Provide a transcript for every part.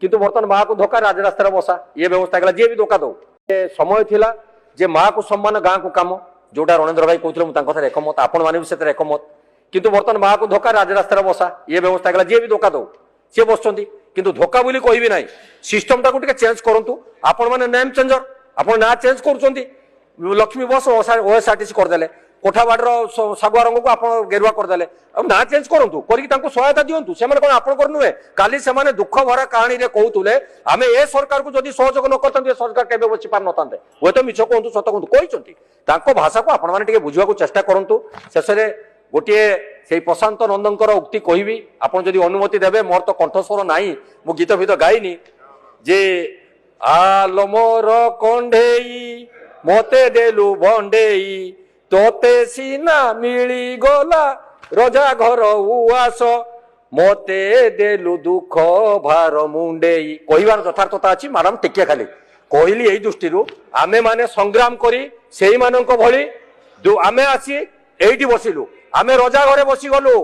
किंतु बर्तमान माँ को धोखा राजरास्तार बसा ये व्यवस्था कला जी भी धोखा दो समय थिला जे माँ को सम्मान गाँ को काम जोटा रणेन्द्र भाई कहते एकमत आपण मैंने भी से एकमत किंतु बर्तमान माँ को धोखा राजरास्तार बसा ये व्यवस्था कला जी भी धोखा दो सी बस किंतु धोखा बोली कहबी ना सिस्टम टाक चेंज करूँ आपण मैंने नेम चेंजर आप ना चेंज कर लक्ष्मी बस ओएसआरटीसी करदे कोठाबाड़ सगुआ रंग को आप गेरुआ करदे ना चेंज करूँ करके सहायता दिंतु से कौन आप नुहे काली से दुख भरा कहानी कहते आम ए सरकार को जब सहयोग न करते सरकार केवे बची पार ना हे तो मिछ कहतु सत कहतु कहते भाषा को आपने बुझा चेष्टा करूँ शेष में गोटे से प्रशांत नंदर उक्ति कहबी आपड़ जब अनुमति देवे मोर तो कंठस्वर ना मु गीत भीत गाइनी जे आलमर कंढेई मते देलु बंडेई तोते सीना मिली गला रजा घर उआस मते देलु दुख भार मुंडेई कहबार यथार्थता अच्छी मैडम टिके खाली कहली यही दृष्टि आमे माने संग्राम करी सेही मानक भली आमे आसी एठी बसिलु आमे रजा घरे बसी गलु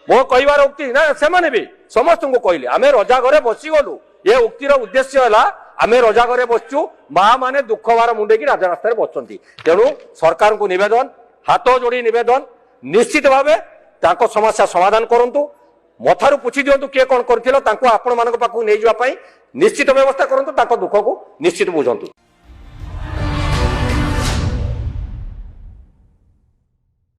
मो कहबार उक्ति ना से माने भी समस्त को कहली आमे रजा घरे बसी गलु ये उक्तिर उद्देश्य है आमे रजा घरे बसचु माँ माने दुख भार मुंडे की राजा रास्तार बसुंती तेणु सरकार को निवेदन हाथ जोड़ी निवेदन निश्चित भावे तांको समस्या समाधान करंतु मथारू पूछी दिंतु किए कौन करथिलो तांको आपण मानक पाखु नै जवा पई निश्चित व्यवस्था करंतु तांको दुख को निश्चित बुझंतु।